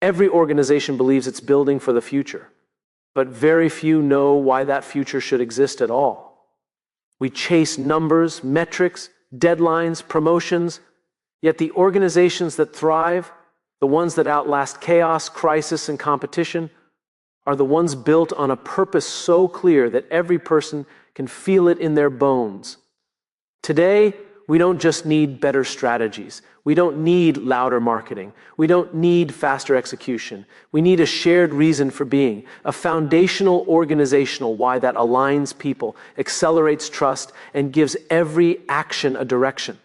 Every organization believes it's building for the future, but very few know why that future should exist at all. We chase numbers, metrics, deadlines, promotions, yet the organizations that thrive, the ones that outlast chaos, crisis, and competition, are the ones built on a purpose so clear that every person can feel it in their bones. Today, we don't just need better strategies. We don't need louder marketing. We don't need faster execution. We need a shared reason for being, a foundational organizational why that aligns people, accelerates trust, and gives every action a direction.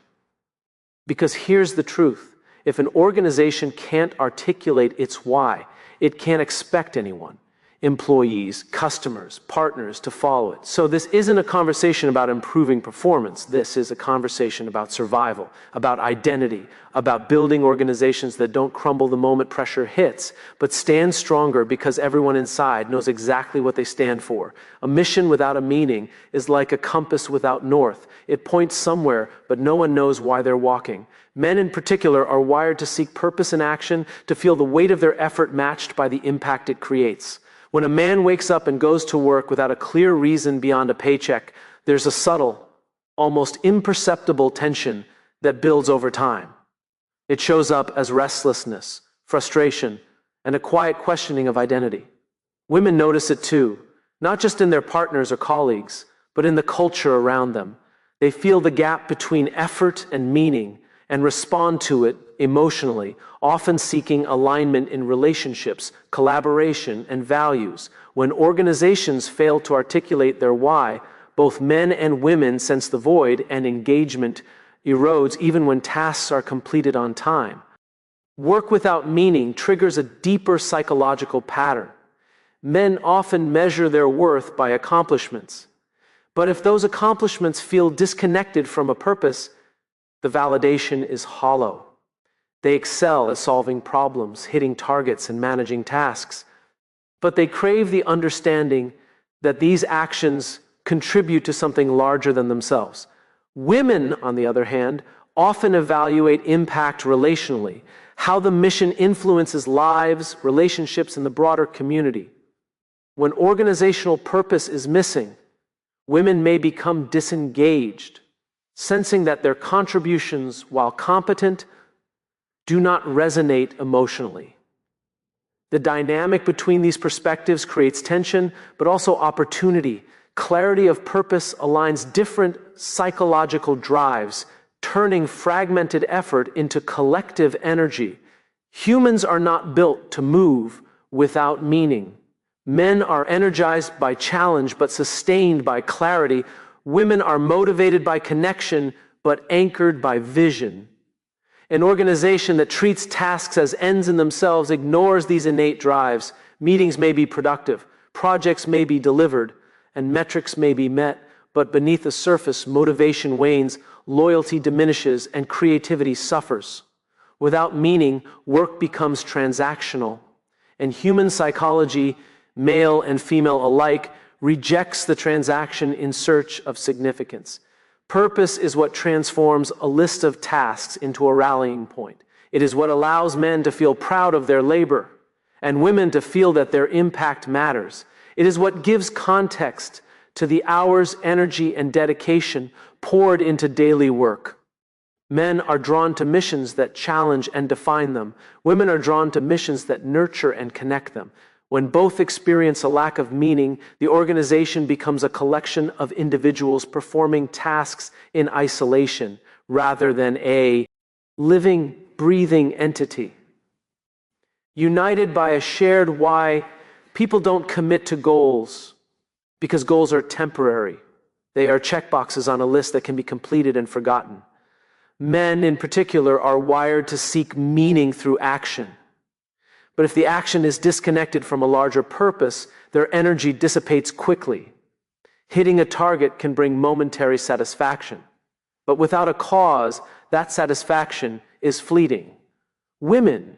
Because here's the truth. If an organization can't articulate its why, it can't expect anyone, employees, customers, partners, to follow it. So this isn't a conversation about improving performance. This is a conversation about survival, about identity, about building organizations that don't crumble the moment pressure hits, but stand stronger because everyone inside knows exactly what they stand for. A mission without a meaning is like a compass without north. It points somewhere, but no one knows why they're walking. Men in particular are wired to seek purpose in action, to feel the weight of their effort matched by the impact it creates. When a man wakes up and goes to work without a clear reason beyond a paycheck, there's a subtle, almost imperceptible tension that builds over time. It shows up as restlessness, frustration, and a quiet questioning of identity. Women notice it too, not just in their partners or colleagues, but in the culture around them. They feel the gap between effort and meaning and respond to it emotionally, often seeking alignment in relationships, collaboration, and values. When organizations fail to articulate their why, both men and women sense the void, and engagement erodes even when tasks are completed on time. Work without meaning triggers a deeper psychological pattern. Men often measure their worth by accomplishments. But if those accomplishments feel disconnected from a purpose, the validation is hollow. They excel at solving problems, hitting targets, and managing tasks. But they crave the understanding that these actions contribute to something larger than themselves. Women, on the other hand, often evaluate impact relationally, how the mission influences lives, relationships, and the broader community. When organizational purpose is missing, women may become disengaged, sensing that their contributions, while competent, do not resonate emotionally. The dynamic between these perspectives creates tension, but also opportunity. Clarity of purpose aligns different psychological drives, turning fragmented effort into collective energy. Humans are not built to move without meaning. Men are energized by challenge, but sustained by clarity. Women are motivated by connection, but anchored by vision. An organization that treats tasks as ends in themselves ignores these innate drives. Meetings may be productive, projects may be delivered, and metrics may be met, but beneath the surface, motivation wanes, loyalty diminishes, and creativity suffers. Without meaning, work becomes transactional, and human psychology, male and female alike, rejects the transaction in search of significance. Purpose is what transforms a list of tasks into a rallying point. It is what allows men to feel proud of their labor and women to feel that their impact matters. It is what gives context to the hours, energy, and dedication poured into daily work. Men are drawn to missions that challenge and define them. Women are drawn to missions that nurture and connect them. When both experience a lack of meaning, the organization becomes a collection of individuals performing tasks in isolation rather than a living, breathing entity. United by a shared why, people don't commit to goals because goals are temporary. They are checkboxes on a list that can be completed and forgotten. Men in particular are wired to seek meaning through action. But if the action is disconnected from a larger purpose, their energy dissipates quickly. Hitting a target can bring momentary satisfaction, but without a cause, that satisfaction is fleeting. Women,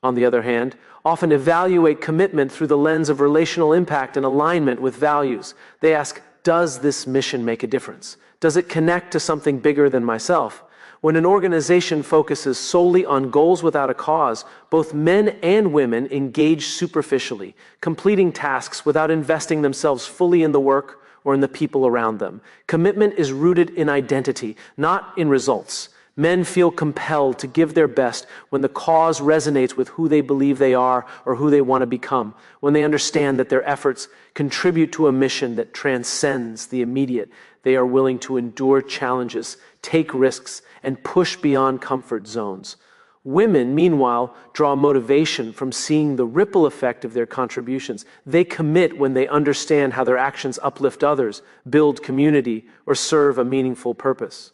on the other hand, often evaluate commitment through the lens of relational impact and alignment with values. They ask, does this mission make a difference? Does it connect to something bigger than myself? When an organization focuses solely on goals without a cause, both men and women engage superficially, completing tasks without investing themselves fully in the work or in the people around them. Commitment is rooted in identity, not in results. Men feel compelled to give their best when the cause resonates with who they believe they are or who they want to become, when they understand that their efforts contribute to a mission that transcends the immediate. They are willing to endure challenges, take risks, and push beyond comfort zones. Women, meanwhile, draw motivation from seeing the ripple effect of their contributions. They commit when they understand how their actions uplift others, build community, or serve a meaningful purpose.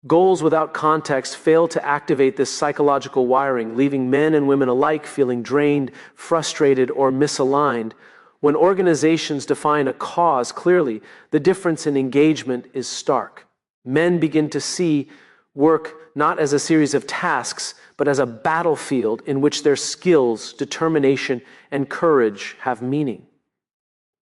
Goals without context fail to activate this psychological wiring, leaving men and women alike feeling drained, frustrated, or misaligned. When organizations define a cause clearly, the difference in engagement is stark. Men begin to see work not as a series of tasks, but as a battlefield in which their skills, determination, and courage have meaning.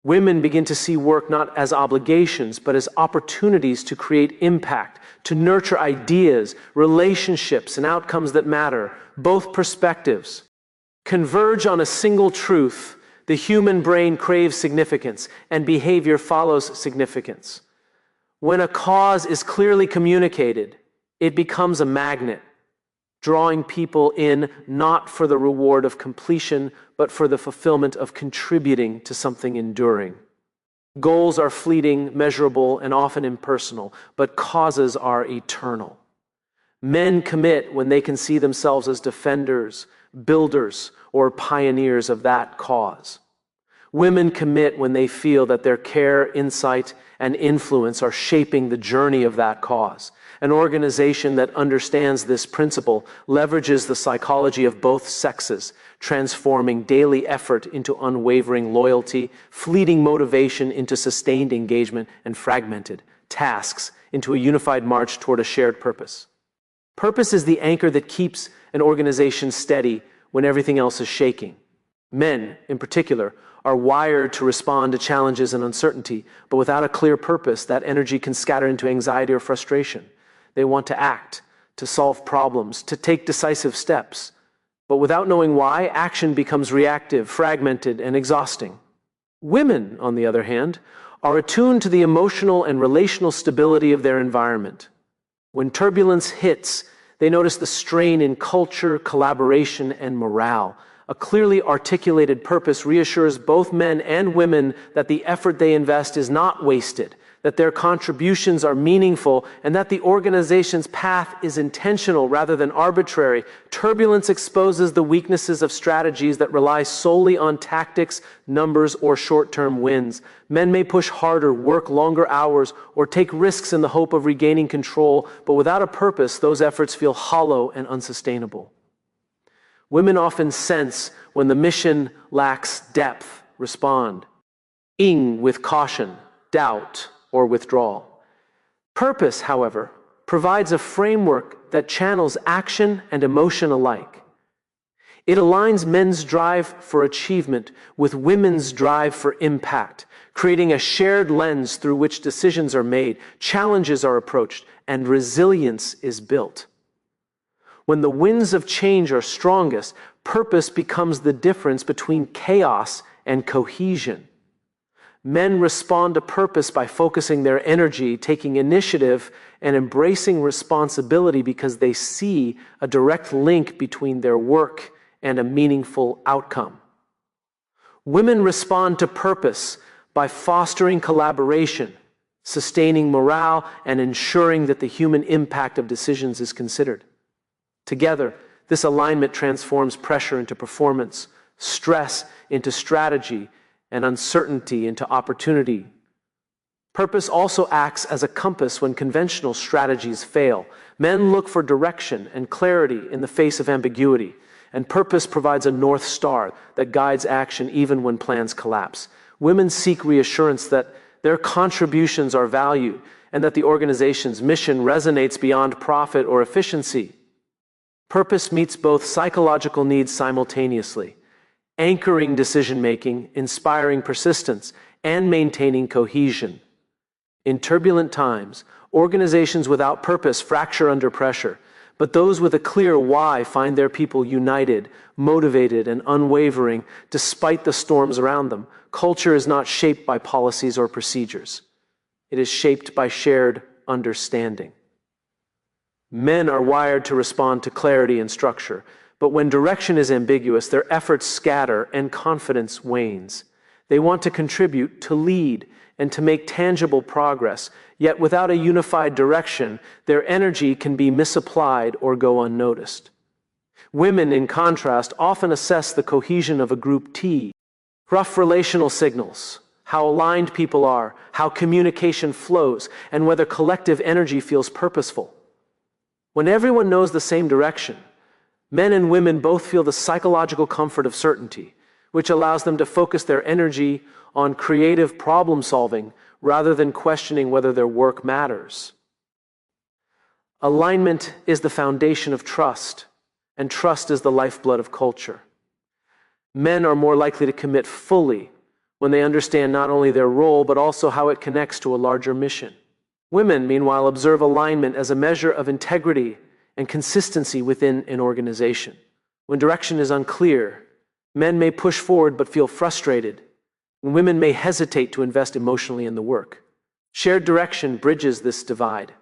Women begin to see work not as obligations, but as opportunities to create impact, to nurture ideas, relationships, and outcomes that matter. Both perspectives converge on a single truth: the human brain craves significance, and behavior follows significance. When a cause is clearly communicated, it becomes a magnet, drawing people in not for the reward of completion, but for the fulfillment of contributing to something enduring. Goals are fleeting, measurable, and often impersonal, but causes are eternal. Men commit when they can see themselves as defenders, builders, or pioneers of that cause. Women commit when they feel that their care, insight, and influence are shaping the journey of that cause. An organization that understands this principle leverages the psychology of both sexes, transforming daily effort into unwavering loyalty, fleeting motivation into sustained engagement, and fragmented tasks into a unified march toward a shared purpose. Purpose is the anchor that keeps an organization steady when everything else is shaking. Men, in particular, are wired to respond to challenges and uncertainty, but without a clear purpose, that energy can scatter into anxiety or frustration. They want to act, to solve problems, to take decisive steps. But without knowing why, action becomes reactive, fragmented, and exhausting. Women, on the other hand, are attuned to the emotional and relational stability of their environment. When turbulence hits, they notice the strain in culture, collaboration, and morale. A clearly articulated purpose reassures both men and women that the effort they invest is not wasted, that their contributions are meaningful, and that the organization's path is intentional rather than arbitrary. Turbulence exposes the weaknesses of strategies that rely solely on tactics, numbers, or short-term wins. Men may push harder, work longer hours, or take risks in the hope of regaining control, but without a purpose, those efforts feel hollow and unsustainable. Women often sense when the mission lacks depth, respond with caution, doubt, or withdrawal. Purpose, however, provides a framework that channels action and emotion alike. It aligns men's drive for achievement with women's drive for impact, creating a shared lens through which decisions are made, challenges are approached, and resilience is built. When the winds of change are strongest, purpose becomes the difference between chaos and cohesion. Men respond to purpose by focusing their energy, taking initiative, and embracing responsibility because they see a direct link between their work and a meaningful outcome. Women respond to purpose by fostering collaboration, sustaining morale, and ensuring that the human impact of decisions is considered. Together, this alignment transforms pressure into performance, stress into strategy, and uncertainty into opportunity. Purpose also acts as a compass when conventional strategies fail. Men look for direction and clarity in the face of ambiguity, and purpose provides a North Star that guides action even when plans collapse. Women seek reassurance that their contributions are valued and that the organization's mission resonates beyond profit or efficiency. Purpose meets both psychological needs simultaneously, anchoring decision-making, inspiring persistence, and maintaining cohesion. In turbulent times, organizations without purpose fracture under pressure, but those with a clear why find their people united, motivated, and unwavering despite the storms around them. Culture is not shaped by policies or procedures. It is shaped by shared understanding. Men are wired to respond to clarity and structure, but when direction is ambiguous, their efforts scatter and confidence wanes. They want to contribute, to lead, and to make tangible progress, yet without a unified direction, their energy can be misapplied or go unnoticed. Women, in contrast, often assess the cohesion of a group T. Rough relational signals, how aligned people are, how communication flows, and whether collective energy feels purposeful. When everyone knows the same direction, men and women both feel the psychological comfort of certainty, which allows them to focus their energy on creative problem solving rather than questioning whether their work matters. Alignment is the foundation of trust, and trust is the lifeblood of culture. Men are more likely to commit fully when they understand not only their role, but also how it connects to a larger mission. Women, meanwhile, observe alignment as a measure of integrity and consistency within an organization. When direction is unclear, men may push forward but feel frustrated, and women may hesitate to invest emotionally in the work. Shared direction bridges this divide,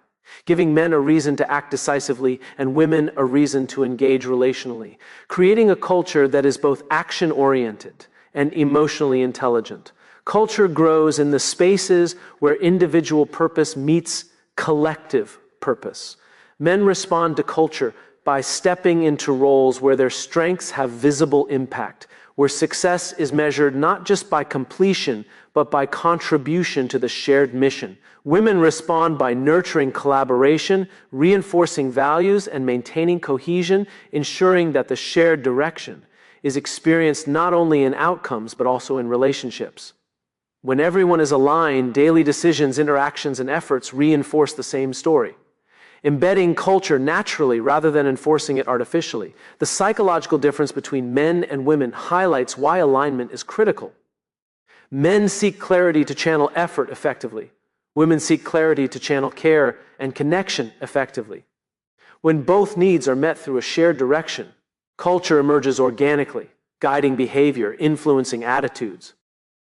giving men a reason to act decisively and women a reason to engage relationally, creating a culture that is both action-oriented and emotionally intelligent. Culture grows in the spaces where individual purpose meets collective purpose. Men respond to culture by stepping into roles where their strengths have visible impact, where success is measured not just by completion, but by contribution to the shared mission. Women respond by nurturing collaboration, reinforcing values, and maintaining cohesion, ensuring that the shared direction is experienced not only in outcomes, but also in relationships. When everyone is aligned, daily decisions, interactions, and efforts reinforce the same story, embedding culture naturally rather than enforcing it artificially. The psychological difference between men and women highlights why alignment is critical. Men seek clarity to channel effort effectively. Women seek clarity to channel care and connection effectively. When both needs are met through a shared direction, culture emerges organically, guiding behavior, influencing attitudes,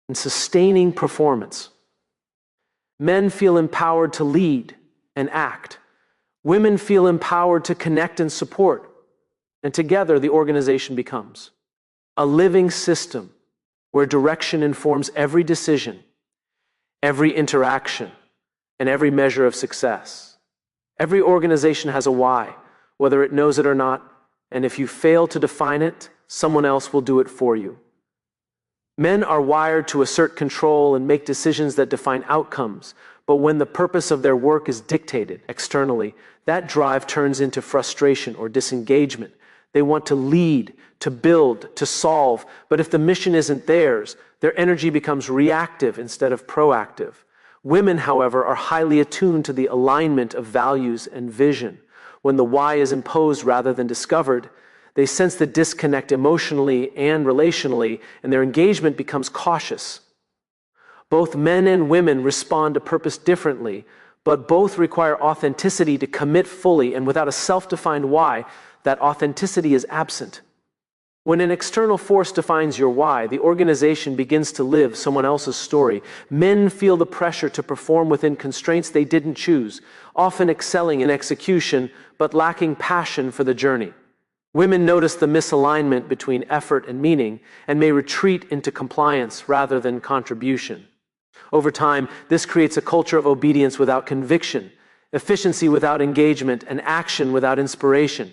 and sustaining performance. Men feel empowered to lead and act. Women feel empowered to connect and support. And together, the organization becomes a living system where direction informs every decision, every interaction, and every measure of success. Every organization has a why, whether it knows it or not, and if you fail to define it, someone else will do it for you. Men are wired to assert control and make decisions that define outcomes, but when the purpose of their work is dictated externally, that drive turns into frustration or disengagement. They want to lead, to build, to solve, but if the mission isn't theirs, their energy becomes reactive instead of proactive. Women, however, are highly attuned to the alignment of values and vision. When the why is imposed rather than discovered, they sense the disconnect emotionally and relationally, and their engagement becomes cautious. Both men and women respond to purpose differently, but both require authenticity to commit fully, and without a self-defined why, that authenticity is absent. When an external force defines your why, the organization begins to live someone else's story. Men feel the pressure to perform within constraints they didn't choose, often excelling in execution, but lacking passion for the journey. Women notice the misalignment between effort and meaning and may retreat into compliance rather than contribution. Over time, this creates a culture of obedience without conviction, efficiency without engagement, and action without inspiration.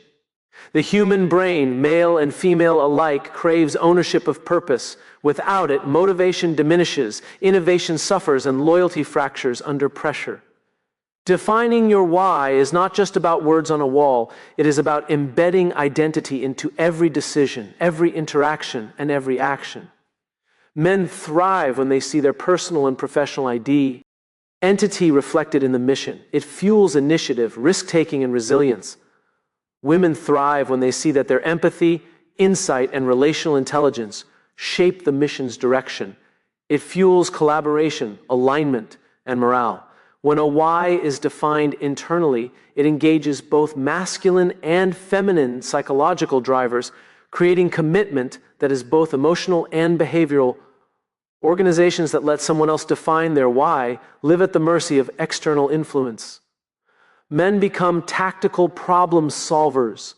The human brain, male and female alike, craves ownership of purpose. Without it, motivation diminishes, innovation suffers, and loyalty fractures under pressure. Defining your why is not just about words on a wall. It is about embedding identity into every decision, every interaction, and every action. Men thrive when they see their personal and professional entity reflected in the mission. It fuels initiative, risk-taking, and resilience. Women thrive when they see that their empathy, insight, and relational intelligence shape the mission's direction. It fuels collaboration, alignment, and morale. When a why is defined internally, it engages both masculine and feminine psychological drivers, creating commitment that is both emotional and behavioral. Organizations that let someone else define their why live at the mercy of external influence. Men become tactical problem solvers,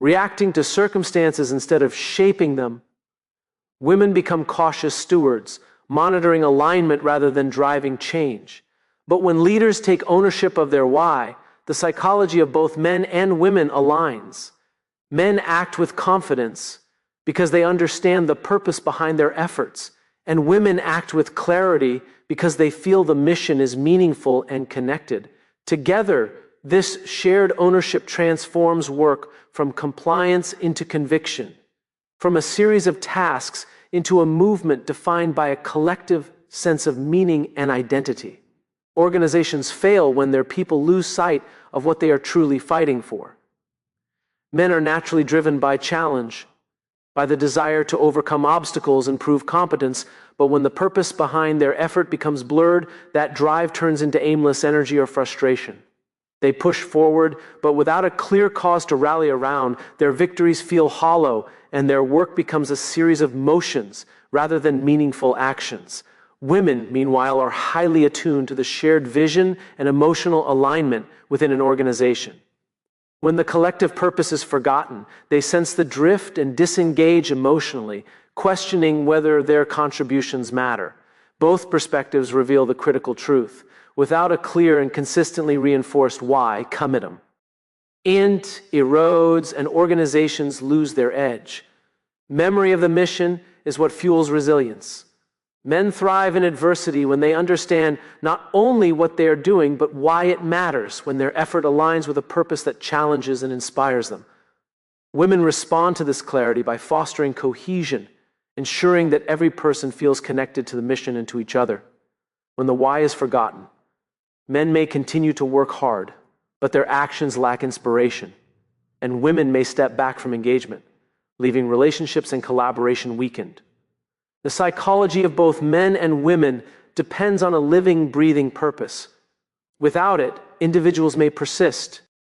reacting to circumstances instead of shaping them. Women become cautious stewards, monitoring alignment rather than driving change. But when leaders take ownership of their why, the psychology of both men and women aligns. Men act with confidence because they understand the purpose behind their efforts, and women act with clarity because they feel the mission is meaningful and connected. Together, this shared ownership transforms work from compliance into conviction, from a series of tasks into a movement defined by a collective sense of meaning and identity. Organizations fail when their people lose sight of what they are truly fighting for. Men are naturally driven by challenge, by the desire to overcome obstacles and prove competence, but when the purpose behind their effort becomes blurred, that drive turns into aimless energy or frustration. They push forward, but without a clear cause to rally around, their victories feel hollow, and their work becomes a series of motions rather than meaningful actions. Women, meanwhile, are highly attuned to the shared vision and emotional alignment within an organization. When the collective purpose is forgotten, they sense the drift and disengage emotionally, questioning whether their contributions matter. Both perspectives reveal the critical truth. Without a clear and consistently reinforced why, commitment erodes and organizations lose their edge. Memory of the mission is what fuels resilience. Men thrive in adversity when they understand not only what they are doing, but why it matters, when their effort aligns with a purpose that challenges and inspires them. Women respond to this clarity by fostering cohesion, ensuring that every person feels connected to the mission and to each other. When the why is forgotten, men may continue to work hard, but their actions lack inspiration, and women may step back from engagement, leaving relationships and collaboration weakened. The psychology of both men and women depends on a living, breathing purpose. Without it, individuals may persist